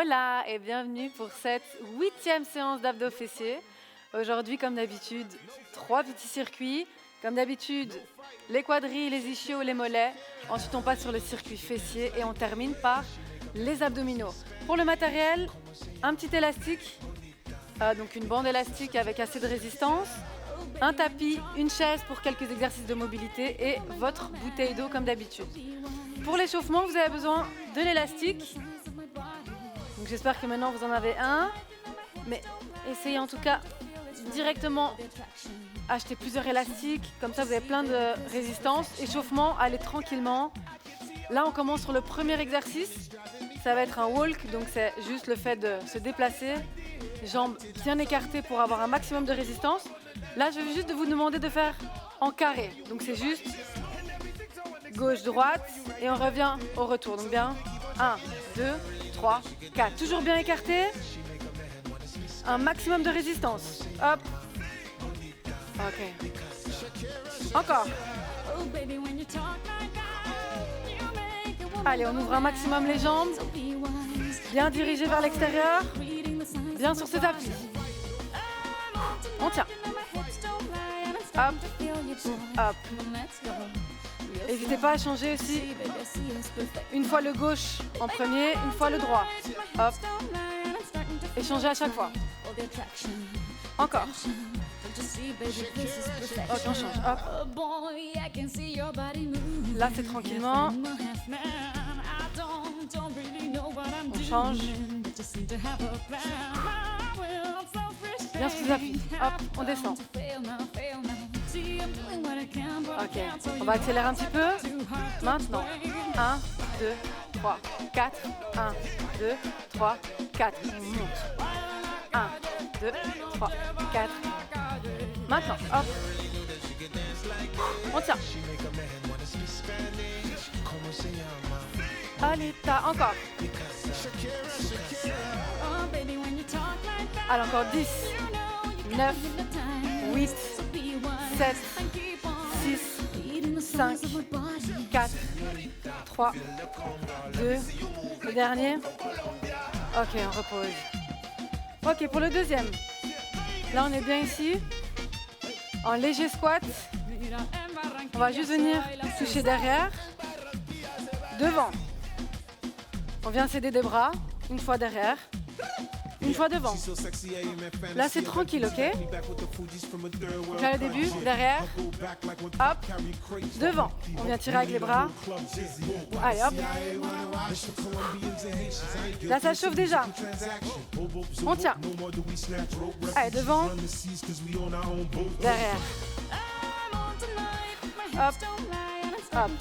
Hola et bienvenue pour cette 8e séance d'abdos fessiers. Aujourd'hui, comme d'habitude, 3 petits circuits. Comme d'habitude, les quadrilles, les ischios, les mollets. Ensuite, on passe sur le circuit fessier et on termine par les abdominaux. Pour le matériel, un petit élastique, donc une bande élastique avec assez de résistance, un tapis, une chaise pour quelques exercices de mobilité et votre bouteille d'eau comme d'habitude. Pour l'échauffement, vous avez besoin de l'élastique. Donc j'espère que maintenant vous en avez un, mais essayez en tout cas directement acheter plusieurs élastiques, comme ça vous avez plein de résistance. Échauffement, allez tranquillement. Là on commence sur le premier exercice, ça va être un walk, donc c'est juste le fait de se déplacer, jambes bien écartées pour avoir un maximum de résistance. Là je vais juste vous demander de faire en carré, donc c'est juste gauche-droite et on revient au retour, donc bien 1, 2, 3, 4, toujours bien écarté, un maximum de résistance, hop, ok, encore, allez on ouvre un maximum les jambes, bien dirigé vers l'extérieur, bien sur ce tapis, on tient, hop, hop. N'hésitez pas à changer aussi, une fois le gauche en premier, une fois le droit, hop, et changer à chaque fois, encore, ok on change, hop, là c'est tranquillement, on change, bien sur les appuis, hop, on descend. Ok, on va accélérer un petit peu. Maintenant, 1, 2, 3, 4. 1, 2, 3, 4. On monte. 1, 2, 3, 4. Maintenant, hop. On tient. Allez, encore. Allez, encore 10, 9, 8, 7, 6, 5, 4, 3, 2, le dernier. Ok, on repose. Ok, pour le deuxième. Là, on est bien ici. En léger squat. On va juste venir toucher derrière. Devant. On vient s'aider des bras. Une fois derrière. Une fois devant. Là, c'est tranquille, ok? Donc là, le début, derrière, hop, devant. On vient tirer avec les bras. Allez, hop. Là, ça chauffe déjà. On tient. Allez, devant. Derrière. Hop. Hop.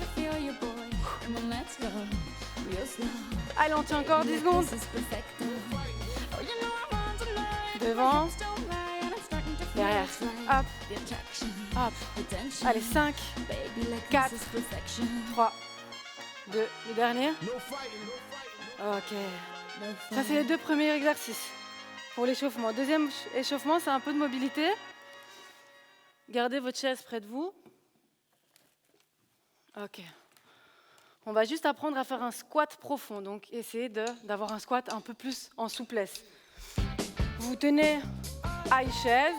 Allez, on tient encore 10 secondes. Devant, derrière, hop, hop, allez 5, 4, 3, 2, le dernier, ok, ça c'est les 2 premiers exercices pour l'échauffement. Deuxième échauffement, c'est un peu de mobilité, gardez votre chaise près de vous, ok, on va juste apprendre à faire un squat profond, donc essayez d'avoir un squat un peu plus en souplesse. Vous tenez à une chaise,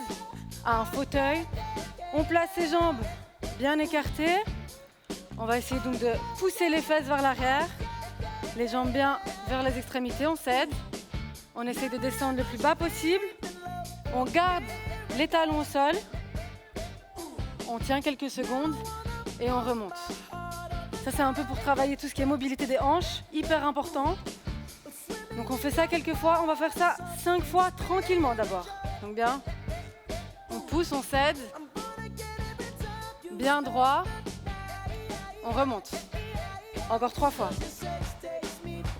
à un fauteuil. On place ses jambes bien écartées. On va essayer donc de pousser les fesses vers l'arrière. Les jambes bien vers les extrémités. On s'aide. On essaie de descendre le plus bas possible. On garde les talons au sol. On tient quelques secondes et on remonte. Ça, c'est un peu pour travailler tout ce qui est mobilité des hanches. Hyper important. Donc on fait ça quelques fois, on va faire ça 5 fois tranquillement d'abord. Donc bien, on pousse, on s'aide, bien droit, on remonte. Encore 3 fois.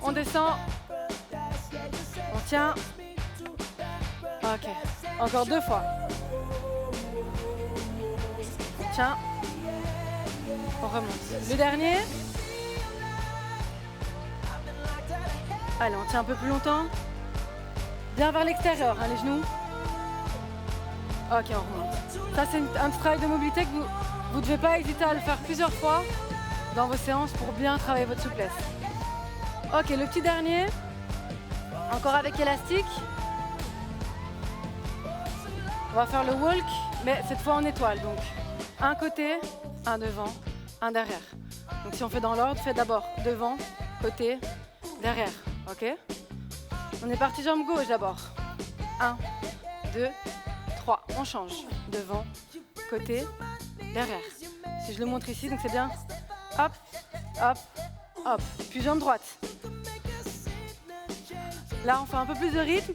On descend, on tient. Ok, encore 2 fois. On tient, on remonte. Le dernier. Allez, on tient un peu plus longtemps. Bien vers l'extérieur, hein, les genoux. Ok, on remonte. Ça, c'est un petit travail de mobilité que vous ne devez pas hésiter à le faire plusieurs fois dans vos séances pour bien travailler votre souplesse. Ok, le petit dernier. Encore avec élastique. On va faire le walk, mais cette fois en étoile. Donc, un côté, un devant, un derrière. Donc, si on fait dans l'ordre, fais d'abord devant, côté, derrière. Ok? On est parti jambe gauche d'abord. 1, 2, 3. On change. Devant, côté, derrière. Si je le montre ici, donc c'est bien. Hop, hop, hop. Puis jambe droite. Là, on fait un peu plus de rythme.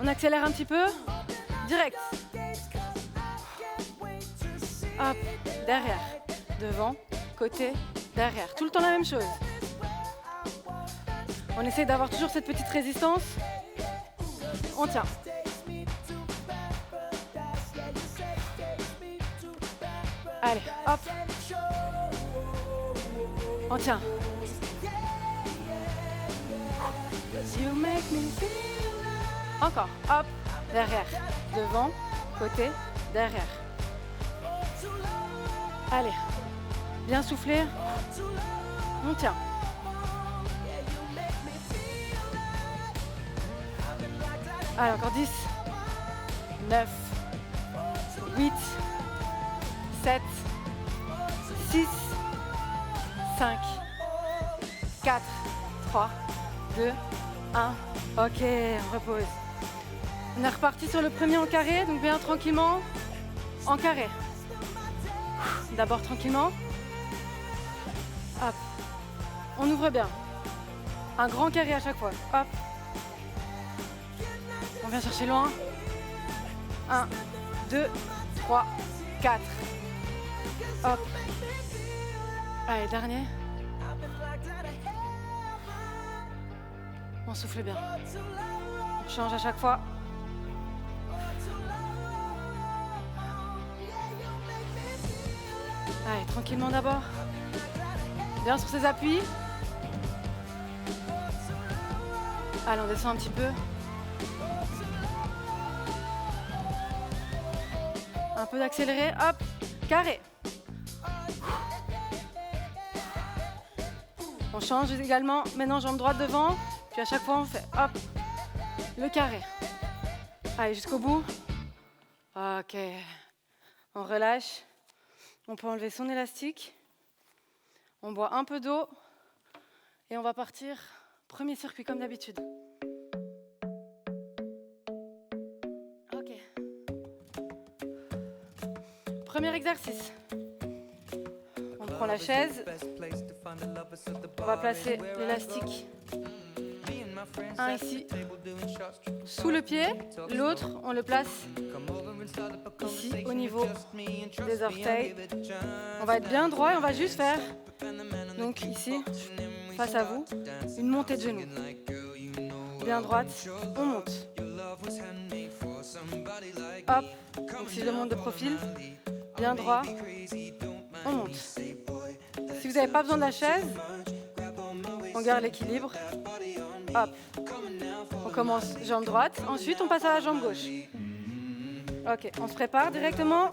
On accélère un petit peu. Direct. Hop, derrière. Devant, côté, derrière. Tout le temps la même chose. On essaie d'avoir toujours cette petite résistance. On tient. Allez, hop. On tient. Encore, hop, derrière, devant, côté, derrière. Allez, bien souffler. On tient. Allez, encore 10, 9, 8, 7, 6, 5, 4, 3, 2, 1. Ok, on repose. On est reparti sur le premier en carré, donc bien tranquillement, en carré. D'abord tranquillement. Hop. On ouvre bien. Un grand carré à chaque fois. Hop. On vient chercher loin. 1, 2, 3, 4. Hop. Allez, dernier. On souffle bien. On change à chaque fois. Allez, tranquillement d'abord. Bien sur ses appuis. Allez, on descend un petit peu. Un peu d'accéléré. Hop, carré. On change également. Maintenant, jambe droite devant. Puis à chaque fois, on fait hop, le carré. Allez, jusqu'au bout. Ok. On relâche. On peut enlever son élastique. On boit un peu d'eau. Et on va partir. Premier circuit comme d'habitude. Ok. Premier exercice. On prend la chaise. On va placer l'élastique. Un ici, sous le pied. L'autre, on le place ici, au niveau des orteils. On va être bien droit et on va juste faire, donc ici, face à vous, une montée de genoux. Bien droite, on monte. Hop, donc si je le monte de profil, bien droit, on monte. Si vous n'avez pas besoin de la chaise, on garde l'équilibre. Hop, on commence jambe droite, ensuite on passe à la jambe gauche. Ok, on se prépare directement.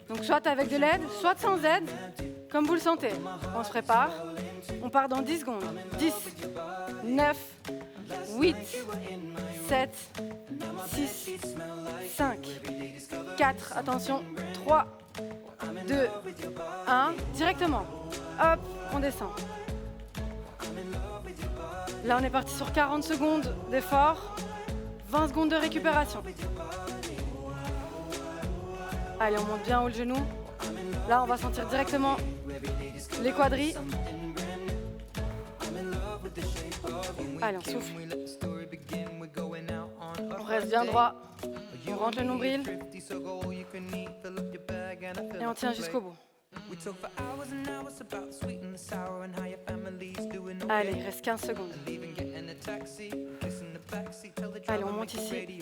Donc soit avec de l'aide, soit sans aide, comme vous le sentez. On se prépare, on part dans 10 secondes. 10, 9, 8, 7, 6, 5, 4, attention, 3, 2, 1, directement. Hop, on descend. Là, on est parti sur 40 secondes d'effort, 20 secondes de récupération. Allez, on monte bien haut le genou. Là, on va sentir directement les quadris. Allez, on souffle. On reste bien droit. On rentre le nombril. Et on tient jusqu'au bout. Allez, il reste 15 secondes. Allez, on monte ici.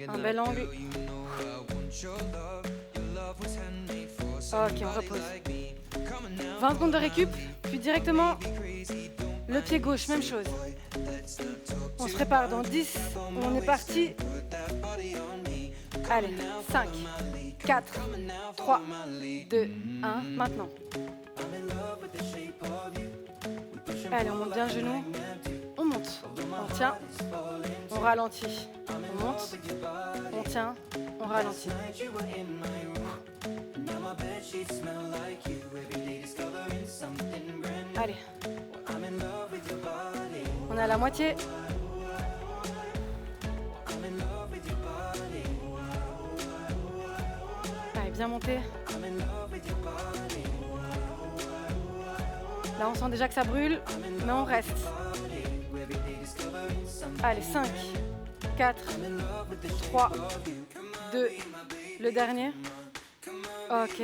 Un bel angle. Ok, on repose. 20 secondes de récup, puis directement le pied gauche, même chose. On se prépare dans 10, on est parti. Allez, 5, 4, 3, 2, 1, maintenant. Allez, on monte bien le genou, on monte. monte, on tient, on ralentit. On monte, on tient, on ralentit. Allez. On est à la moitié. Allez, bien monté. Là, on sent déjà que ça brûle, mais on reste. Allez, 5, 4, 3, 2, le dernier. Ok.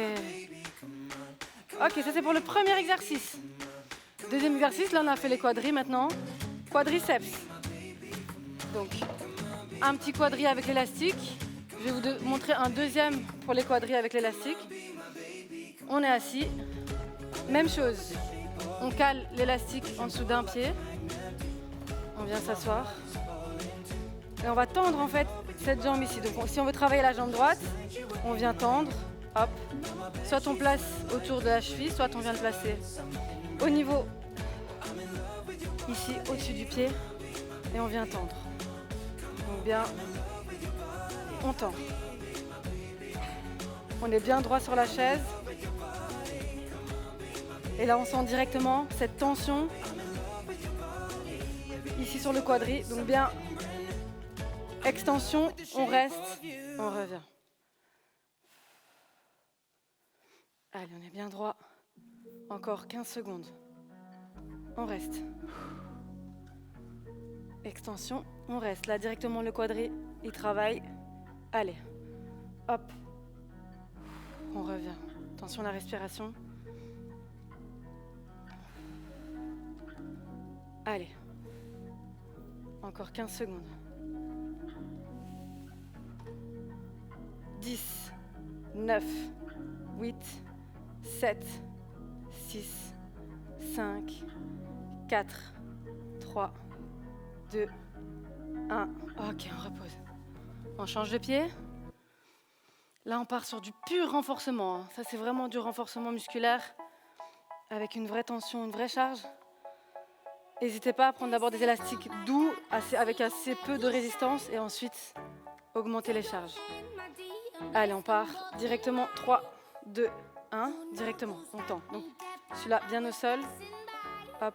Ok, ça c'est pour le premier exercice. Deuxième exercice, là on a fait les quadris maintenant. Quadriceps. Donc, un petit quadri avec l'élastique. Je vais vous montrer un deuxième pour les quadris avec l'élastique. On est assis. Même chose. On cale l'élastique en dessous d'un pied. On vient s'asseoir. Et on va tendre en fait cette jambe ici. Donc si on veut travailler la jambe droite, on vient tendre. Hop. Soit on place autour de la cheville, soit on vient le placer au niveau, ici au-dessus du pied. Et on vient tendre. Donc bien, on tend. On est bien droit sur la chaise. Et là, on sent directement cette tension ici sur le quadri. Donc bien, extension, on reste, on revient. Allez, on est bien droit. Encore 15 secondes. On reste. Extension, on reste. Là, directement, le quadri, il travaille. Allez, hop. On revient. Attention à la respiration. Allez. Encore 15 secondes. 10, 9, 8, 7, 6, 5, 4, 3, 2, 1. Ok, on repose. On change de pied. Là, on part sur du pur renforcement. Ça, c'est vraiment du renforcement musculaire avec une vraie tension, une vraie charge. N'hésitez pas à prendre d'abord des élastiques doux, avec assez peu de résistance, et ensuite augmenter les charges. Allez, on part directement. 3, 2, 1. Directement, on tend. Donc, celui-là, bien au sol. Hop,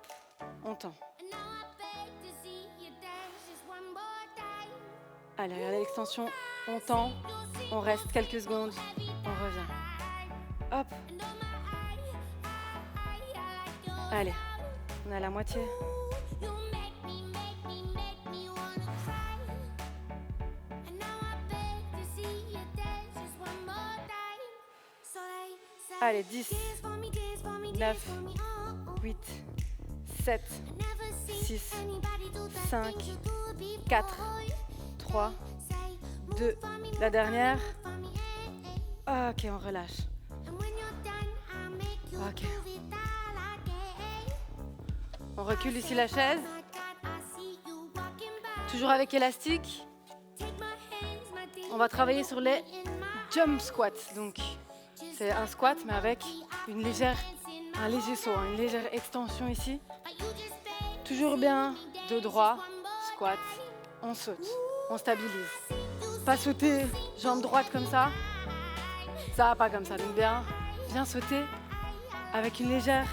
on tend. Allez, regardez l'extension. On tend, on reste quelques secondes, on revient. Hop. Allez, on est à la moitié. Allez, 10, 9, 8, 7, 6, 5, 4, 3, 2, la dernière. Ok, on relâche. Ok. On recule ici la chaise. Toujours avec élastique. On va travailler sur les jump squats. Donc, c'est un squat, mais avec un léger saut, une légère extension ici. Toujours bien, dos droit, squat, on saute, on stabilise. Pas sauter, jambe droite comme ça va pas comme ça. Donc bien sauter avec une légère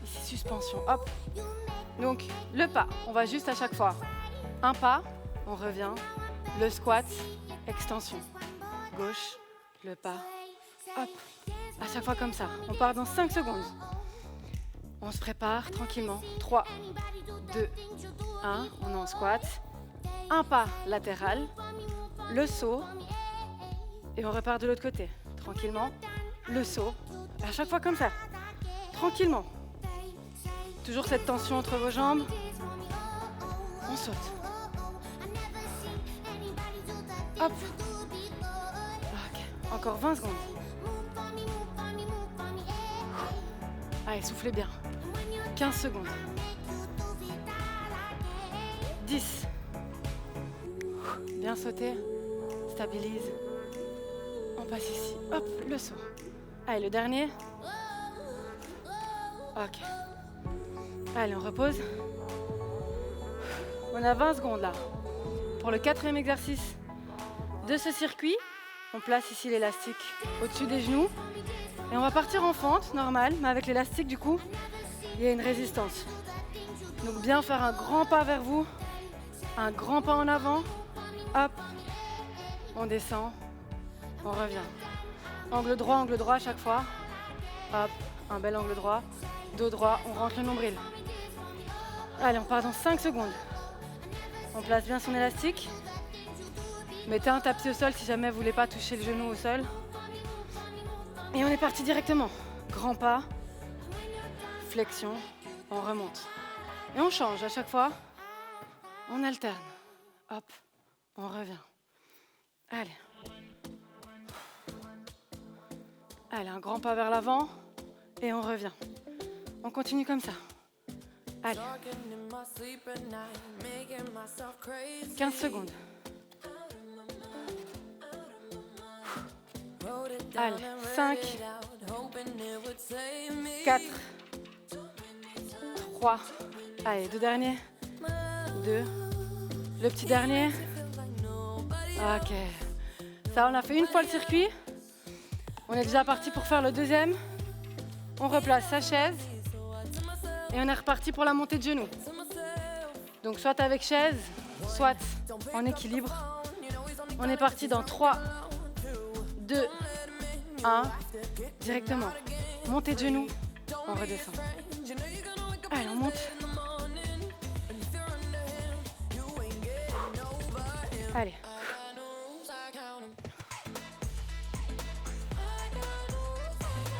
ici, suspension. Hop. Donc le pas, on va juste à chaque fois. Un pas, on revient. Le squat, extension. Gauche, le pas, hop. À chaque fois comme ça. On part dans 5 secondes. On se prépare tranquillement. 3, 2, 1. On est en squat. Un pas latéral. Le saut. Et on repart de l'autre côté. Tranquillement. Le saut. À chaque fois comme ça. Tranquillement. Toujours cette tension entre vos jambes. On saute. Hop. Ok. Encore 20 secondes. Allez, soufflez bien. 15 secondes. 10. Bien sauter. Stabilise. On passe ici. Hop, le saut. Allez, le dernier. Ok. Allez, on repose. On a 20 secondes là. Pour le 4e exercice de ce circuit, on place ici l'élastique au-dessus des genoux. Et on va partir en fente, normale, mais avec l'élastique du coup, il y a une résistance. Donc bien faire un grand pas vers vous, un grand pas en avant, hop, on descend, on revient. Angle droit à chaque fois, hop, un bel angle droit, dos droit, on rentre le nombril. Allez, on part dans 5 secondes. On place bien son élastique. Mettez un tapis au sol si jamais vous ne voulez pas toucher le genou au sol. Et on est parti directement. Grand pas, flexion, on remonte. Et on change à chaque fois. On alterne. Hop, on revient. Allez. Allez, un grand pas vers l'avant. Et on revient. On continue comme ça. Allez. 15 secondes. Allez, 5, 4, 3, allez, 2 derniers, 2, le petit dernier, ok, ça on a fait une fois le circuit, on est déjà parti pour faire le deuxième, on replace sa chaise et on est reparti pour la montée de genoux, donc soit avec chaise, soit en équilibre, on est parti dans 3, 2, 1, directement. Montée de genoux, on redescend. Allez, on monte. Allez.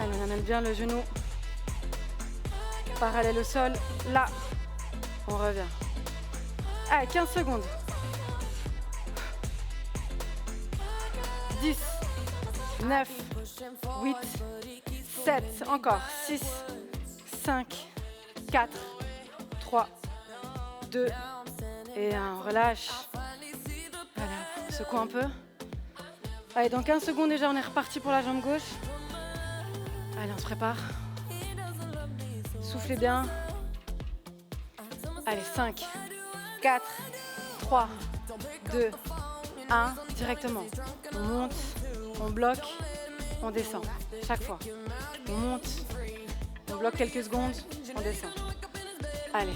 Allez, on amène bien le genou parallèle au sol. Là, on revient. Allez, 15 secondes. 10, 9, 8, 7, encore 6, 5, 4, 3, 2 et 1. On relâche. Voilà, on secoue un peu. Allez, dans 15 secondes déjà, on est reparti pour la jambe gauche. Allez, on se prépare. Soufflez bien. Allez, 5, 4, 3, 2, 1. Directement. On monte, on bloque, on descend. Chaque fois. On monte, on bloque quelques secondes, on descend. Allez.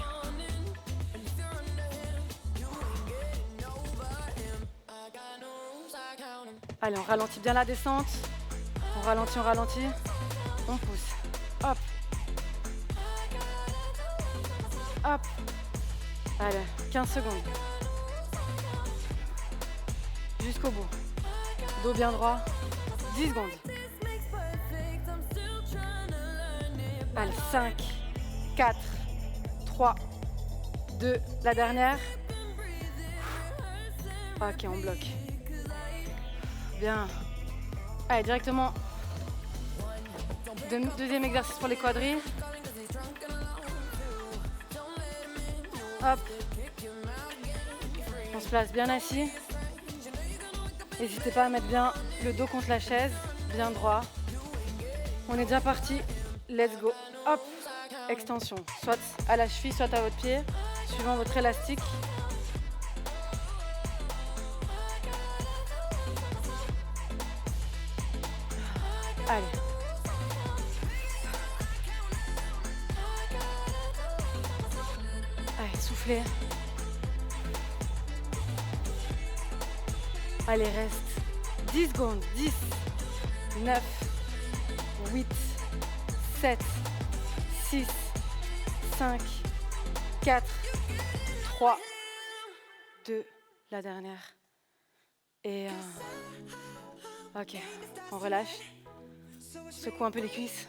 Allez, on ralentit bien la descente. On ralentit. On pousse. Hop. Hop. Allez, 15 secondes. Jusqu'au bout. Dos bien droit. 10 secondes. Allez, 5, 4, 3, 2, la dernière. Ok, on bloque. Bien. Allez, directement. Deuxième exercice pour les quadrilles. Hop. On se place bien assis. N'hésitez pas à mettre bien le dos contre la chaise, bien droit. On est déjà parti. Let's go. Hop. Extension. Soit à la cheville, soit à votre pied, suivant votre élastique. Allez. Allez, soufflez. Allez, reste 10 secondes. 10, 9, 8, 7, 6, 5, 4, 3, 2, la dernière. Et 1. Ok, on relâche. Secoue un peu les cuisses.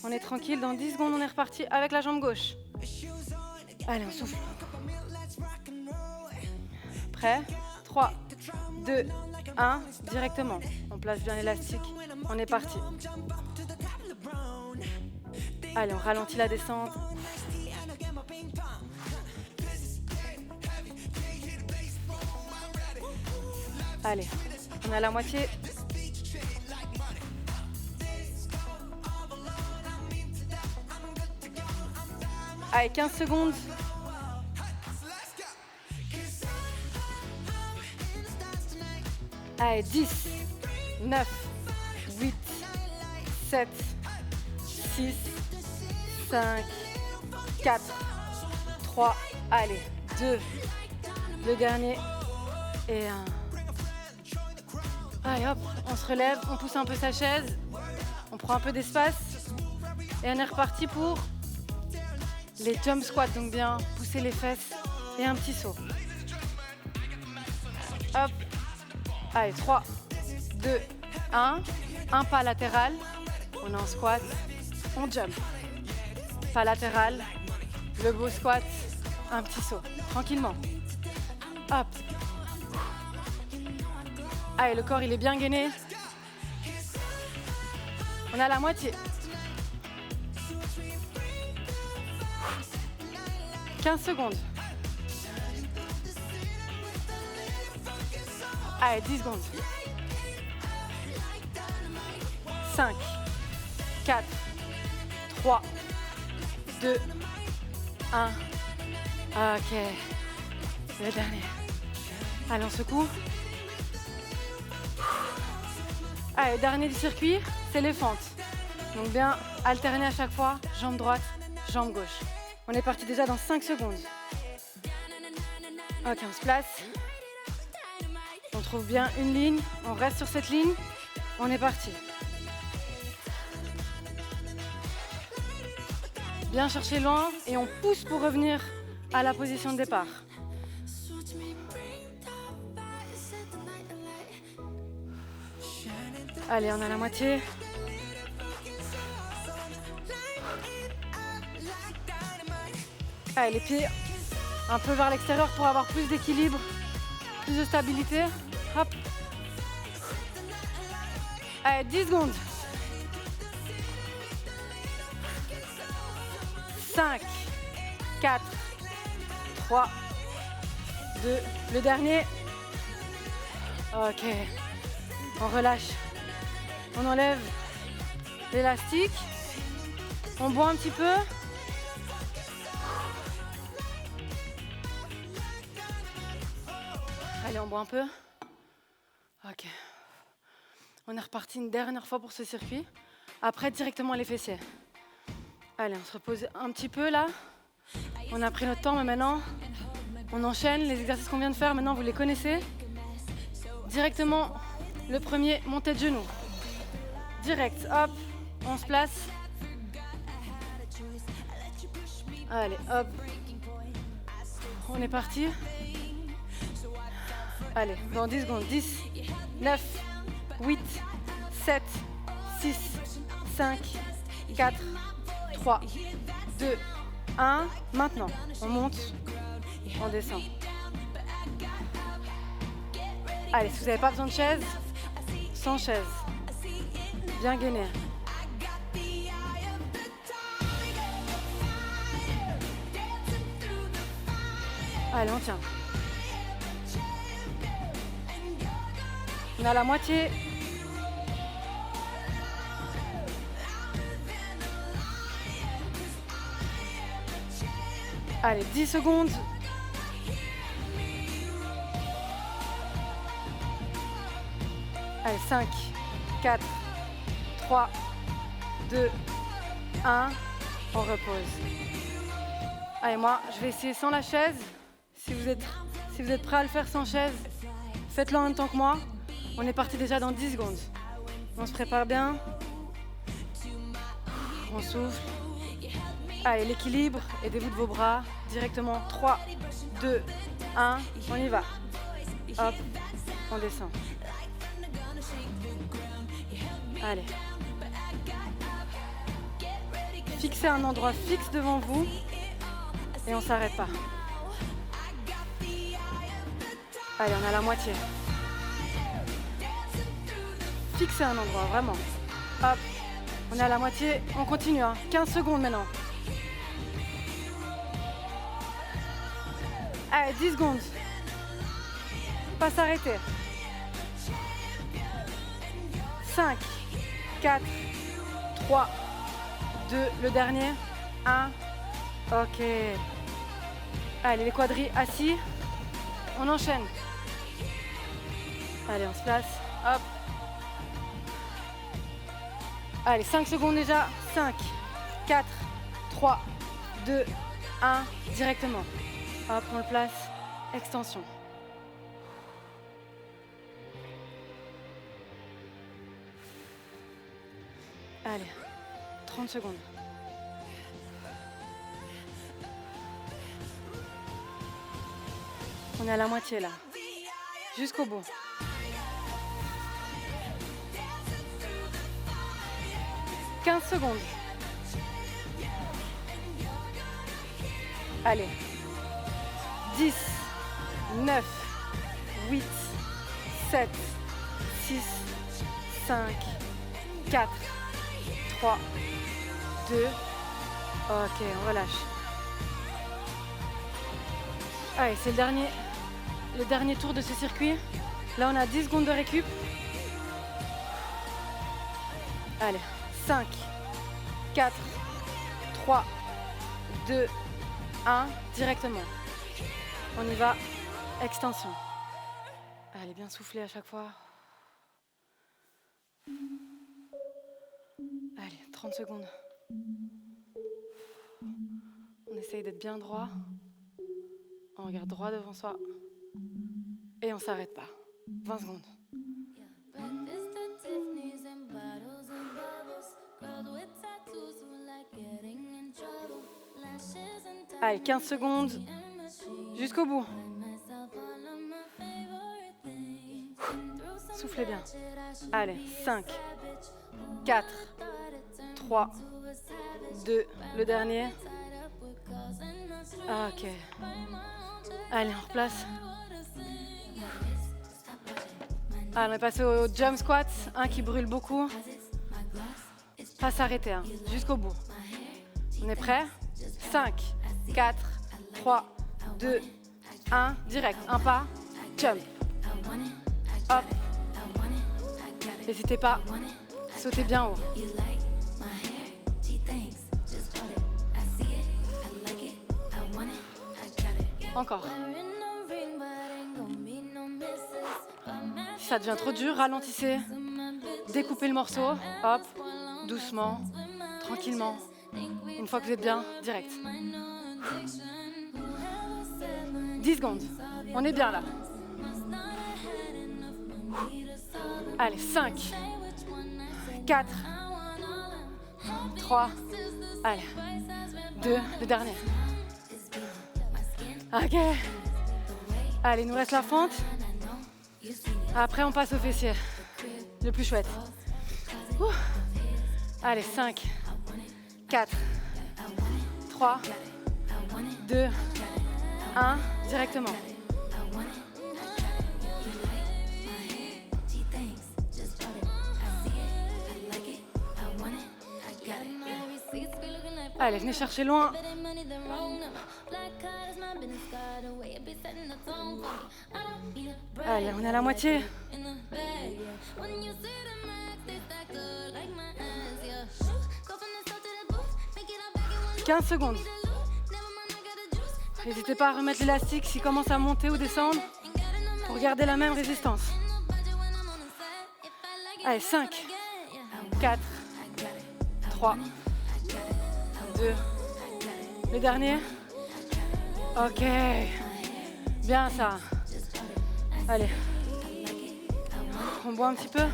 On est tranquille, dans 10 secondes, on est reparti avec la jambe gauche. Allez, on souffle. Prêt ? 3, 2, 1, directement. On place bien l'élastique. On est parti. Allez, on ralentit la descente. Allez, on est à la moitié. Allez, 15 secondes. Allez, 10, 9, 8, 7, 6, 5, 4, 3, allez, 2, le dernier et 1. Allez hop, on se relève, on pousse un peu sa chaise, on prend un peu d'espace et on est reparti pour les jump squats, donc bien pousser les fesses et un petit saut. Hop, allez, 3, 2, 1, un pas latéral, on est en squat, on jump. Pas latéral, le beau squat, un petit saut, tranquillement. Hop. Allez, le corps il est bien gainé. On est à la moitié. 15 secondes. Allez, 10 secondes. 5, 4, 3, 2, 1. Ok. Le dernier. Allez, on secoue. Allez, dernier du circuit, c'est les fentes. Donc bien alterner à chaque fois, jambe droite, jambe gauche. On est parti déjà dans 5 secondes. Ok, on se place. On trouve bien une ligne, on reste sur cette ligne. On est parti. Bien chercher loin et on pousse pour revenir à la position de départ. Allez, on a la moitié. Allez, les pieds un peu vers l'extérieur pour avoir plus d'équilibre, plus de stabilité. Hop. Allez, 10 secondes. 5, 4, 3, 2, le dernier. Ok, on relâche. On enlève l'élastique. On boit un petit peu. Allez, on boit un peu. Ok. On est reparti une dernière fois pour ce circuit. Après, directement les fessiers. Allez, on se repose un petit peu là. On a pris notre temps, mais maintenant, on enchaîne. Les exercices qu'on vient de faire, maintenant, vous les connaissez. Directement, le premier, montée de genoux. Direct, hop, on se place. Allez, hop. On est parti. Allez, dans 10 secondes. 10, 9, 8, 7, 6, 5, 4, 3, 2, 1. Maintenant, on monte, on descend. Allez, si vous n'avez pas besoin de chaise, sans chaise. Bien gainé. Allez, on tient. On est à la moitié. Allez, 10 secondes. Allez, 5, 4, 3, 2, 1. On repose. Allez, moi, je vais essayer sans la chaise. Si vous êtes prêts à le faire sans chaise, faites-le en même temps que moi. On est parti déjà dans 10 secondes. On se prépare bien. On souffle. Allez, l'équilibre, aidez-vous de vos bras. Directement, 3, 2, 1, on y va. Hop, on descend. Allez. Fixez un endroit fixe devant vous et on ne s'arrête pas. Allez, on a la moitié. Fixez un endroit, vraiment. Hop, on est à la moitié, on continue. 15 secondes maintenant. Allez, 10 secondes. Pas s'arrêter. 5, 4, 3, 2, le dernier. 1. Ok. Allez, les quadris assis. On enchaîne. Allez, on se place. Hop. Allez, 5 secondes déjà. 5, 4, 3, 2, 1. Directement. Hop, on le place. Extension. Allez, 30 secondes. On est à la moitié là. Jusqu'au bout. « 15 secondes. Allez. 10, 9, 8, 7, 6, 5, 4, 3, 2. Ok, on relâche. Allez, c'est le dernier tour de ce circuit. Là, on a 10 secondes de récup. Allez, 5, 4, 3, 2, 1, directement. On y va, extension. Allez, bien souffler à chaque fois. Allez, 30 secondes. On essaye d'être bien droit. On regarde droit devant soi. Et on s'arrête pas. 20 secondes. Allez, 15 secondes. Jusqu'au bout. Soufflez bien. Allez, 5, 4, 3, 2, le dernier. Ok. Allez, on replace. Allez, on est passé au jump squat, un qui brûle beaucoup. Pas s'arrêter, hein, jusqu'au bout. On est prêt? 5, 4, 3, 2, 1, direct. Un pas, jump. Hop. N'hésitez pas, sautez bien haut. Encore. Si ça devient trop dur, ralentissez. Découpez le morceau. Hop, doucement, tranquillement. Une fois que vous êtes bien, direct. 10 secondes. On est bien là. Allez, 5, 4, 3, allez, 2, le dernier. Ok. Allez, il nous reste la fente. Après, on passe au fessier. Le plus chouette. Ouh. Allez, 5, 4, 3, 2, 1, directement. Allez, venez chercher loin. Allez, on est à la moitié. 15 secondes. N'hésitez pas à remettre l'élastique s'il commence à monter ou descendre pour garder la même résistance. Allez, 5, 4, 3, 2, le dernier. Ok, bien ça. Allez, on boit un petit peu.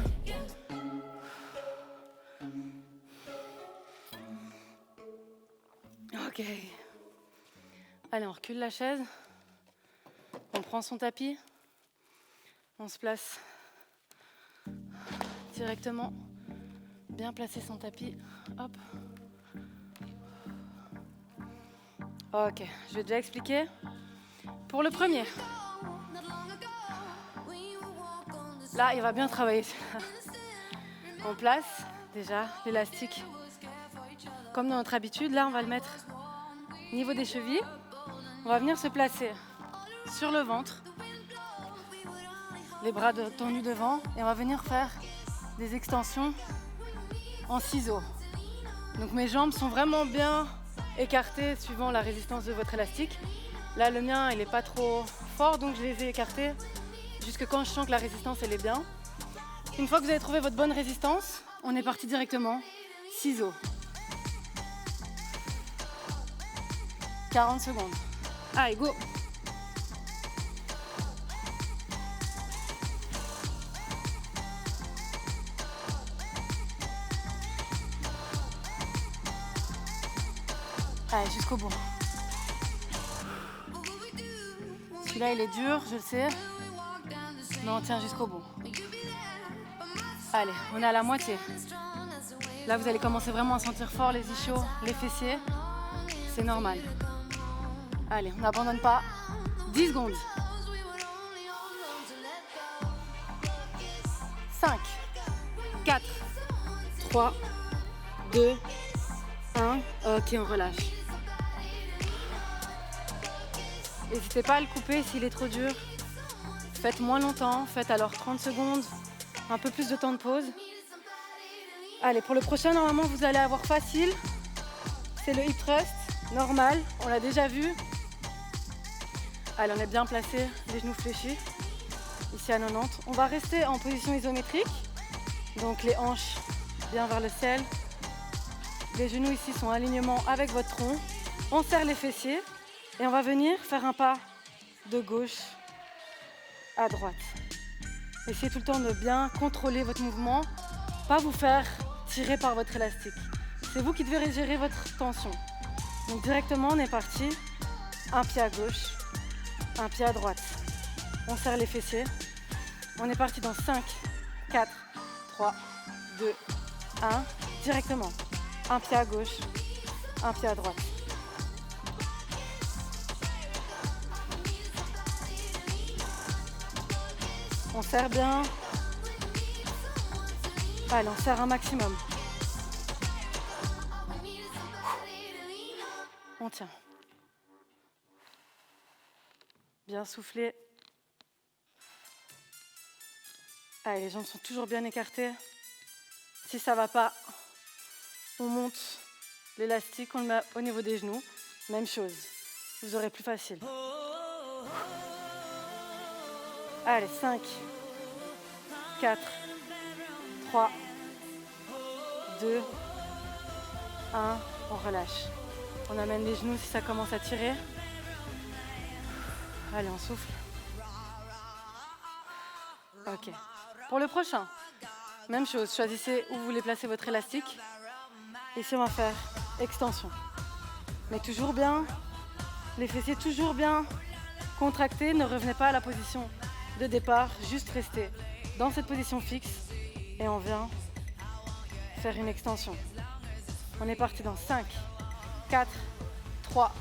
Ok. Allez, on recule la chaise. On prend son tapis. On se place directement. Bien placer son tapis. Hop. Ok, je vais déjà expliquer. Pour le premier. Là, il va bien travailler. On place déjà l'élastique comme dans notre habitude. Là, on va le mettre au niveau des chevilles. On va venir se placer sur le ventre, les bras tendus devant, et on va venir faire des extensions en ciseaux. Donc mes jambes sont vraiment bien écartées suivant la résistance de votre élastique. Là, le mien, il n'est pas trop fort, donc je les ai écartées jusque quand je sens que la résistance elle est bien. Une fois que vous avez trouvé votre bonne résistance, on est parti directement. Ciseaux. 40 secondes. Allez, go! Allez, jusqu'au bout. Celui-là, il est dur, je le sais. Mais on tient jusqu'au bout. Allez, on est à la moitié. Là, vous allez commencer vraiment à sentir fort les ischios, les fessiers. C'est normal. Allez, on n'abandonne pas. 10 secondes. 5, 4, 3, 2, 1. Ok, on relâche. N'hésitez pas à le couper s'il est trop dur. Faites moins longtemps, faites alors 30 secondes, un peu plus de temps de pause. Allez, pour le prochain, normalement, vous allez avoir facile. C'est le hip thrust, normal, on l'a déjà vu. Allez, on est bien placé, les genoux fléchis, ici à 90. On va rester en position isométrique, donc les hanches bien vers le ciel. Les genoux ici sont en alignement avec votre tronc. On serre les fessiers et on va venir faire un pas de gauche à droite. Essayez tout le temps de bien contrôler votre mouvement, pas vous faire tirer par votre élastique. C'est vous qui devez gérer votre tension. Donc directement, on est parti. Un pied à gauche, un pied à droite. On serre les fessiers. On est parti dans 5, 4, 3, 2, 1. Directement. Un pied à gauche, un pied à droite. On serre bien. Allez, on serre un maximum. On tient. Bien souffler. Allez, les jambes sont toujours bien écartées. Si ça ne va pas, on monte l'élastique, on le met au niveau des genoux. Même chose, vous aurez plus facile. Allez, 5, 4, 3, 2, 1, on relâche. On amène les genoux si ça commence à tirer. Allez, on souffle. Ok. Pour le prochain, même chose, choisissez où vous voulez placer votre élastique. Ici, on va faire extension. Mais toujours bien, les fessiers toujours bien contractés. Ne revenez pas à la position de départ, juste restez dans cette position fixe et on vient faire une extension. On est parti dans 5, 4, 3,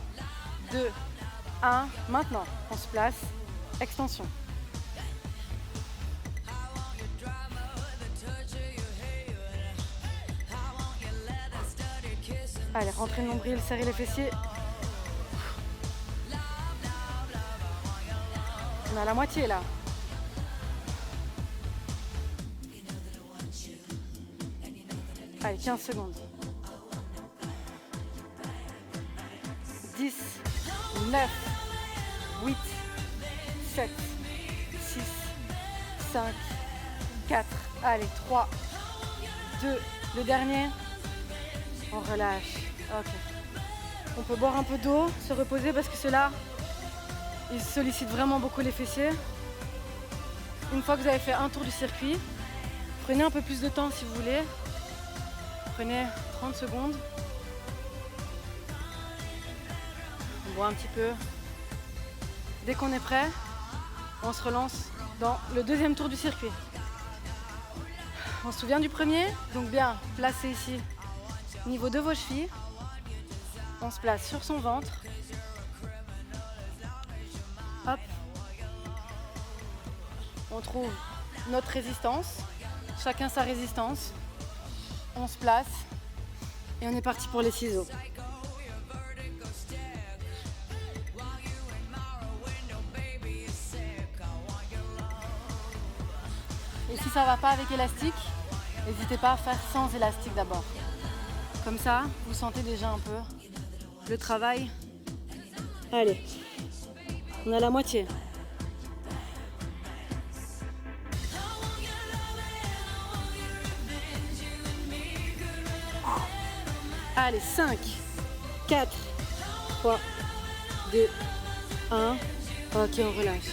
2, 1. Maintenant, on se place, extension. Allez, rentrez le nombril, serrez les fessiers. On est à la moitié là. Allez, 15 secondes. 10, 9, 8, 7, 6, 5, 4. Allez, 3, 2, le dernier. On relâche. Ok. On peut boire un peu d'eau, se reposer parce que ceux-là, ils sollicitent vraiment beaucoup les fessiers. Une fois que vous avez fait un tour du circuit, prenez un peu plus de temps si vous voulez. Prenez 30 secondes. On boit un petit peu. Dès qu'on est prêt, on se relance dans le deuxième tour du circuit. On se souvient du premier, donc bien placé ici, au niveau de vos chevilles. On se place sur son ventre. Hop. On trouve notre résistance. Chacun sa résistance. On se place et on est parti pour les ciseaux. Et si ça ne va pas avec élastique, n'hésitez pas à faire sans élastique d'abord. Comme ça, vous sentez déjà un peu le travail. Allez, on a la moitié. Allez, 5, 4, 3, 2, 1. Ok, on relâche.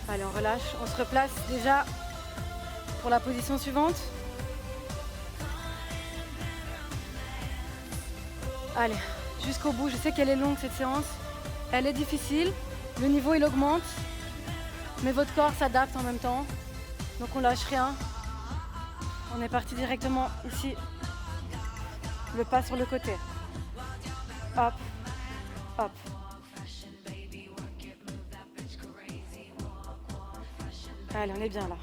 Allez, on relâche. On se replace déjà pour la position suivante. Allez, jusqu'au bout. Je sais qu'elle est longue cette séance. Elle est difficile. Le niveau, il augmente. Mais votre corps s'adapte en même temps. Donc on lâche rien. On est parti directement ici. Le pas sur le côté. Hop, hop. Allez, on est bien là.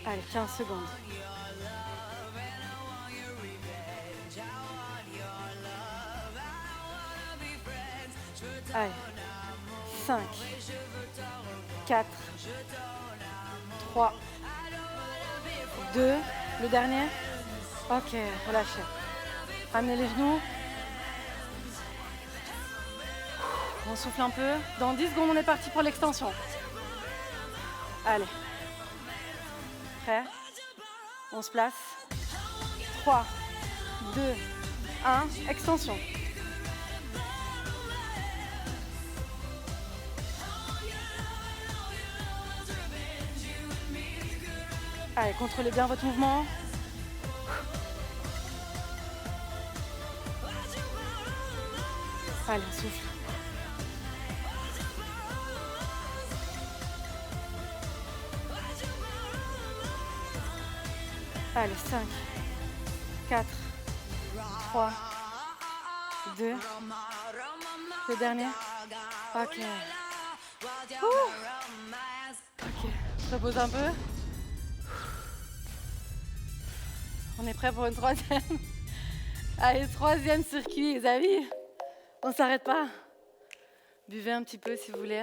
Allez, 15 secondes. Allez, 5, 4, 3, 2, le dernier. Ok, relâchez. Ramenez les genoux. On souffle un peu. Dans 10 secondes, on est parti pour l'extension. Allez. Prêt? On se place. 3, 2, 1, extension. Allez, contrôlez bien votre mouvement. Allez, on souffle. Allez, 5, 4, 3, 2, le dernier. Ok. Ok, on se repose un peu. On est prêt pour une troisième. Allez, troisième circuit, les amis. On ne s'arrête pas. Buvez un petit peu si vous voulez.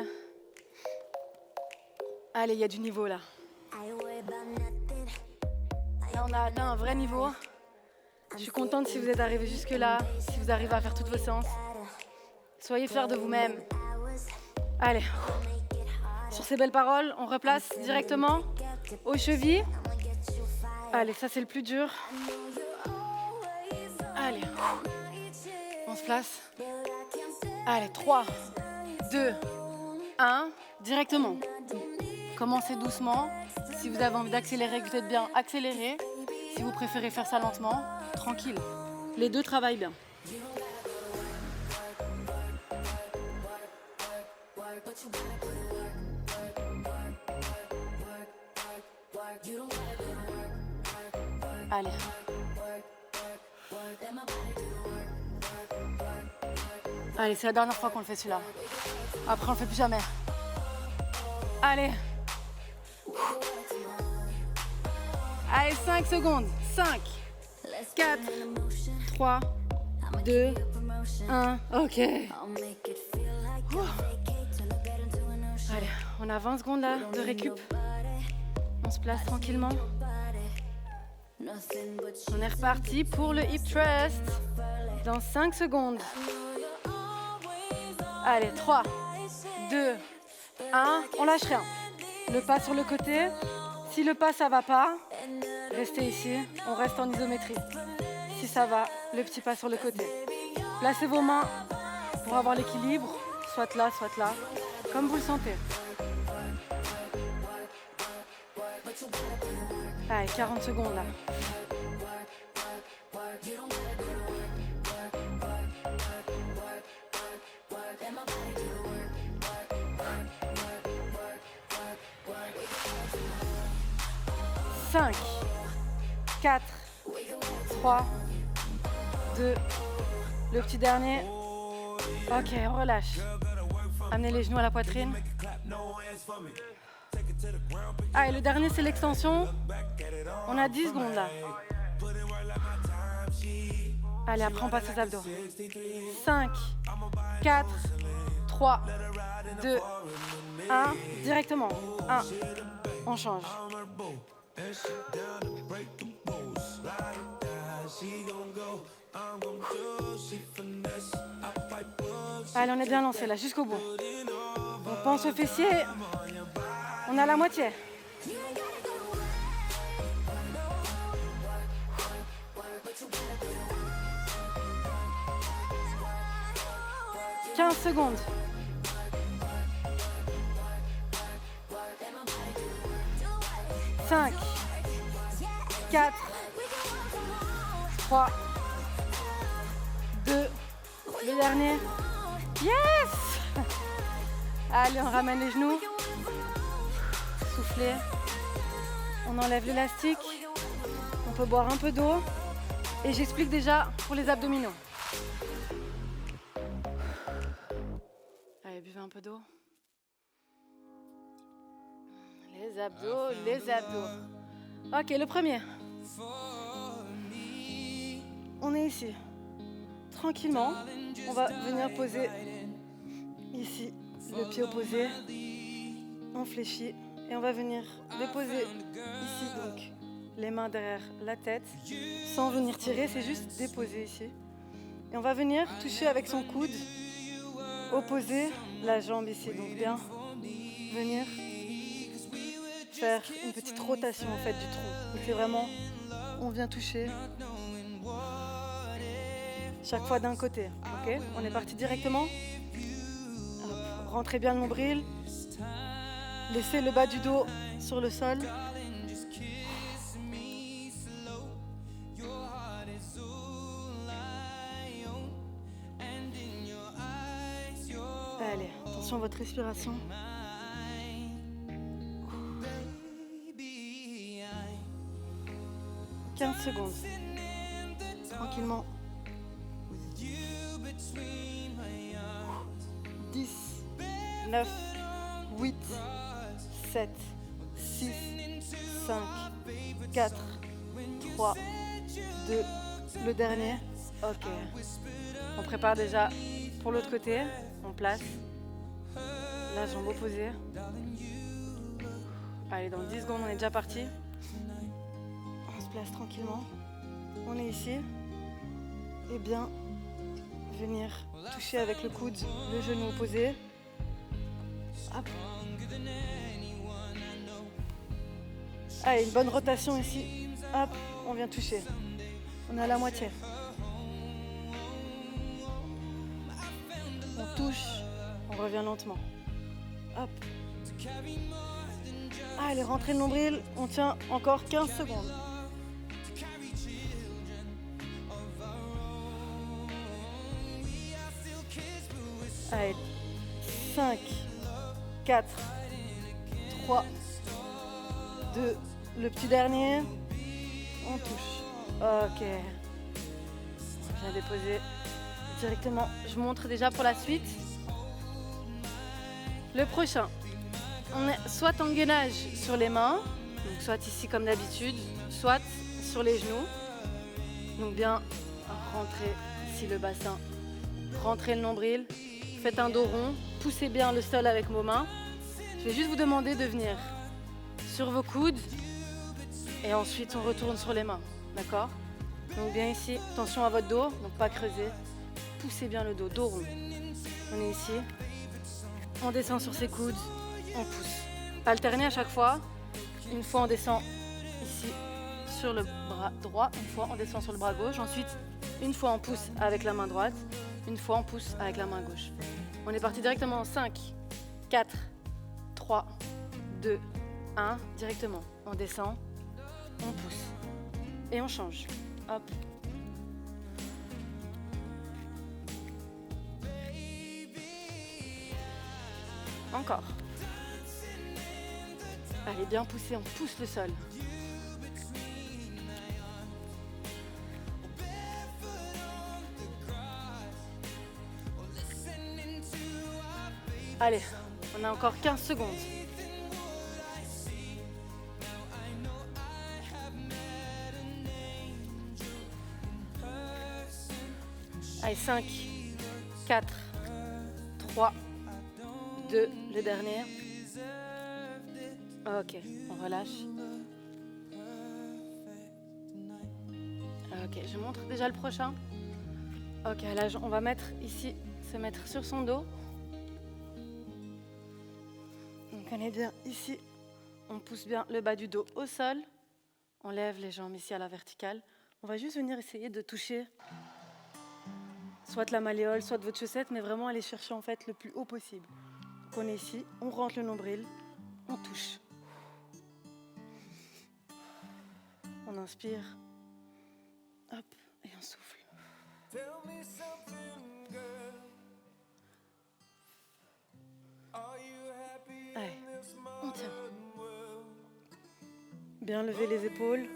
Allez, il y a du niveau là. Là, on a atteint un vrai niveau. Je suis contente si vous êtes arrivés jusque-là, si vous arrivez à faire toutes vos séances. Soyez fiers de vous-même. Allez. Sur ces belles paroles, on replace directement aux chevilles. Allez, ça c'est le plus dur. Allez. On se place. Allez, 3, 2, 1, directement. Commencez doucement. Si vous avez envie d'accélérer, que vous êtes bien, accélérez. Si vous préférez faire ça lentement, tranquille. Les deux travaillent bien. Allez. Allez, c'est la dernière fois qu'on le fait celui-là. Après, on le fait plus jamais. Allez. Allez, 5 secondes. 5, 4, 3, 2, 1. Ok. Allez, on a 20 secondes là de récup. On se place tranquillement. On est reparti pour le hip thrust dans 5 secondes. Allez, 3, 2, 1. On lâche rien. Le pas sur le côté. Si le pas ça va pas, restez ici. On reste en isométrie. Si ça va, le petit pas sur le côté. Placez vos mains pour avoir l'équilibre. Soit là, comme vous le sentez. Allez, 40 secondes là. Cinq, 4, 3, 2, le petit dernier. Ok, on relâche. Amenez les genoux à la poitrine. Allez, le dernier c'est l'extension. On a 10 secondes là. Allez, après on passe aux abdos. 5, 4, 3, 2, 1. Directement. 1. On change. Allez, on est bien lancé là, jusqu'au bout. On pense aux fessiers. On a la moitié. 15 secondes. 5, 4, 3, 2, le dernier. Yes! Allez, on ramène les genoux. Soufflez. On enlève l'élastique. On peut boire un peu d'eau. Et j'explique déjà pour les abdominaux. Allez, buvez un peu d'eau. Les abdos, les abdos. Ok, le premier. On est ici. Tranquillement, on va venir poser ici le pied opposé. On fléchit et on va venir déposer ici donc les mains derrière la tête sans venir tirer, c'est juste déposer ici. Et on va venir toucher avec son coude opposé la jambe ici, donc bien venir faire une petite rotation en fait du tronc. Donc c'est vraiment, on vient toucher chaque fois d'un côté. Ok, on est parti directement. Hop, rentrez bien le nombril. Laissez le bas du dos sur le sol. Allez, attention à votre respiration. 15 secondes. Tranquillement. 10, 9, 8, 7, 6, 5, 4, 3, 2, le dernier. Ok. On prépare déjà pour l'autre côté. On place la jambe opposée. Allez, dans 10 secondes, on est déjà parti. On se place tranquillement. On est ici. Et bien, venir toucher avec le coude le genou opposé. Hop. Allez, une bonne rotation ici. Hop, on vient toucher. On est à la moitié. On touche, on revient lentement. Hop. Allez, rentrez le nombril. On tient encore 15 secondes. Allez, 5, 4, 3, 2, le petit dernier. On touche. Ok. Je vais déposer directement. Je montre déjà pour la suite. Le prochain. On est soit en gainage sur les mains, donc soit ici comme d'habitude, soit sur les genoux. Donc bien rentrer ici le bassin, rentrez le nombril. Faites un dos rond, poussez bien le sol avec vos mains. Je vais juste vous demander de venir sur vos coudes et ensuite on retourne sur les mains, d'accord? Donc bien ici, attention à votre dos, donc pas creuser. Poussez bien le dos, dos rond. On est ici, on descend sur ses coudes, on pousse. Alternez à chaque fois. Une fois on descend ici sur le bras droit, une fois on descend sur le bras gauche. Ensuite, une fois on pousse avec la main droite. Une fois, on pousse avec la main gauche. On est parti directement en 5, 4, 3, 2, 1. Directement, on descend, on pousse et on change. Hop. Encore. Allez, bien pousser, on pousse le sol. Allez, on a encore 15 secondes. Allez, 5, 4, 3, 2, le dernier. Ok, on relâche. Ok, je montre déjà le prochain. Ok, là on va mettre ici se mettre sur son dos. Donc on est bien ici. On pousse bien le bas du dos au sol. On lève les jambes ici à la verticale. On va juste venir essayer de toucher soit la malléole, soit votre chaussette, mais vraiment aller chercher en fait le plus haut possible. Donc on est ici, on rentre le nombril, on touche. On inspire, hop, et on souffle. Allez, on tient. Bien lever les épaules.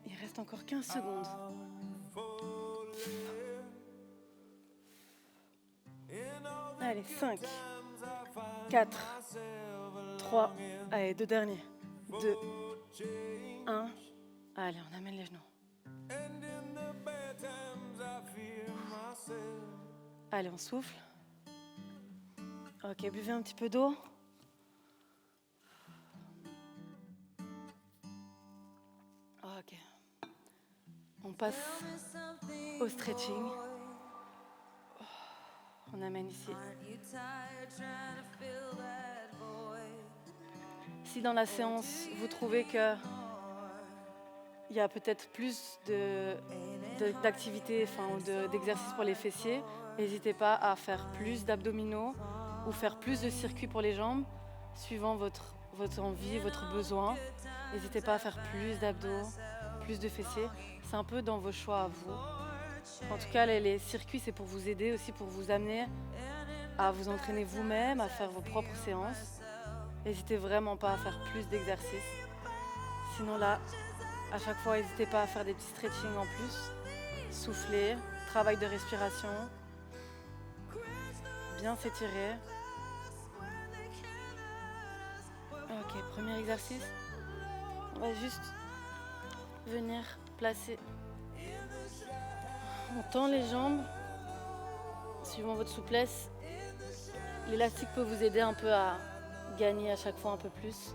Il reste encore 15 secondes. Allez, 5, 4, 3, allez, 2 derniers. 2, 1. Allez, on amène les genoux. Allez, on souffle. Ok, buvez un petit peu d'eau. Ok. On passe au stretching. On amène ici. Si dans la séance, vous trouvez que il y a peut-être plus d'activités, d'exercices pour les fessiers, n'hésitez pas à faire plus d'abdominaux ou faire plus de circuits pour les jambes, suivant votre envie, votre besoin. N'hésitez pas à faire plus d'abdos, plus de fessiers. C'est un peu dans vos choix à vous. En tout cas, les circuits, c'est pour vous aider aussi, pour vous amener à vous entraîner vous-même, à faire vos propres séances. N'hésitez vraiment pas à faire plus d'exercices. Sinon là, à chaque fois, n'hésitez pas à faire des petits stretching en plus. Souffler, travail de respiration. Bien s'étirer. Ok, premier exercice. On va juste venir placer. On tend les jambes. Suivant votre souplesse, l'élastique peut vous aider un peu à gagner à chaque fois un peu plus.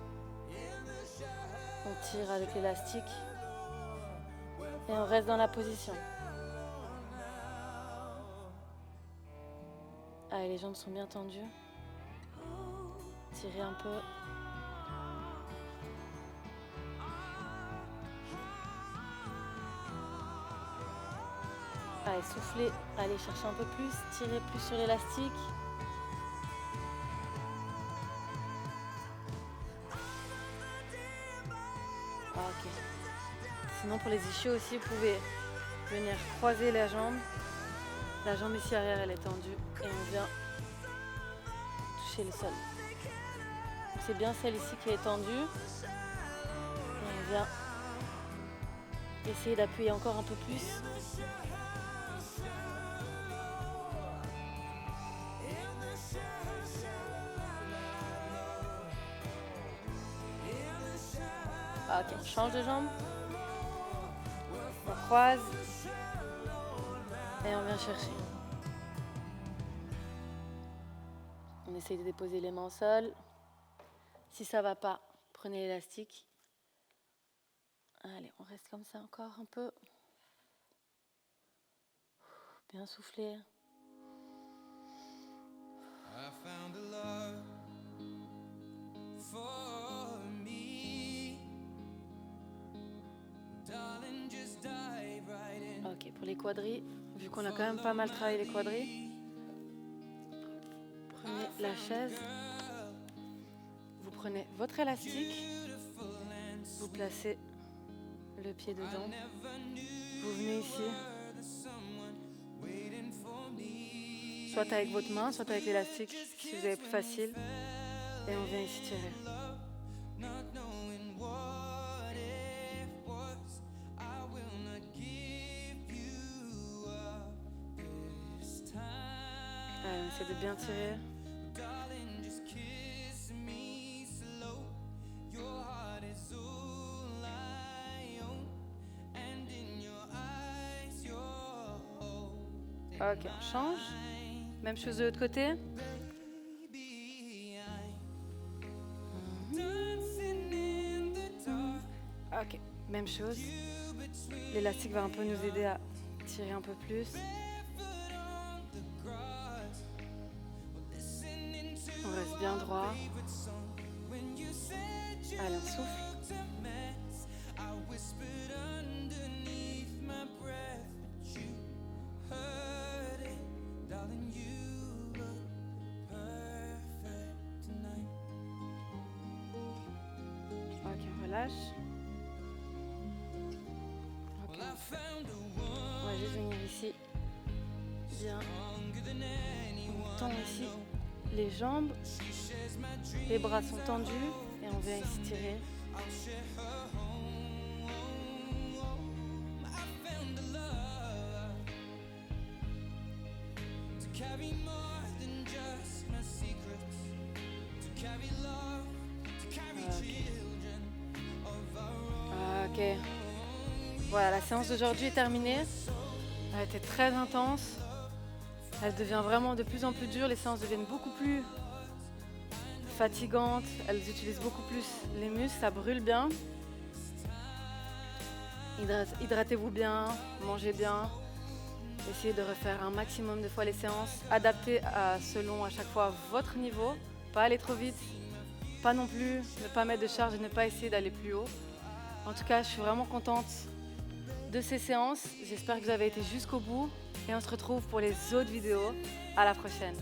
On tire avec l'élastique et on reste dans la position. Allez, les jambes sont bien tendues. Tirez un peu. Allez, soufflez. Allez, cherchez un peu plus. Tirez plus sur l'élastique. Ok. Sinon, pour les ischios aussi, vous pouvez venir croiser la jambe. La jambe ici arrière, elle est tendue. Et on vient toucher le sol. C'est bien celle ici qui est tendue. Et on vient essayer d'appuyer encore un peu plus. Ok, on change de jambe. On croise. Et on vient chercher. On essaye de déposer les mains au sol. Si ça ne va pas, prenez l'élastique. Allez, on reste comme ça encore un peu. Bien souffler. I found a love for me. Darling, just dive right in. Ok, pour les quadris, vu qu'on a quand même pas mal travaillé les quadris, prenez la chaise, vous prenez votre élastique, vous placez le pied dedans, vous venez ici, soit avec votre main, soit avec l'élastique, si vous avez plus facile, et on vient ici tirer. Allez, on essaie de bien tirer. Ok, on change. Même chose de l'autre côté. Ok, même chose. L'élastique va un peu nous aider à tirer un peu plus. On reste bien droit. Allez, on souffle. Ok, on relâche. Ok. On va juste venir ici. Bien. On tend ici les jambes. Les bras sont tendus et on vient ici tirer. Ok. Voilà, la séance d'aujourd'hui est terminée. Elle a été très intense. Elle devient vraiment de plus en plus dure. Les séances deviennent beaucoup plus fatigantes. Elles utilisent beaucoup plus les muscles. Ça brûle bien. Hydratez-vous bien, mangez bien. Essayez de refaire un maximum de fois les séances. Adaptez selon à chaque fois votre niveau. Pas aller trop vite. Pas non plus ne pas mettre de charge et ne pas essayer d'aller plus haut. En tout cas, je suis vraiment contente de ces séances. J'espère que vous avez été jusqu'au bout et on se retrouve pour les autres vidéos. À la prochaine.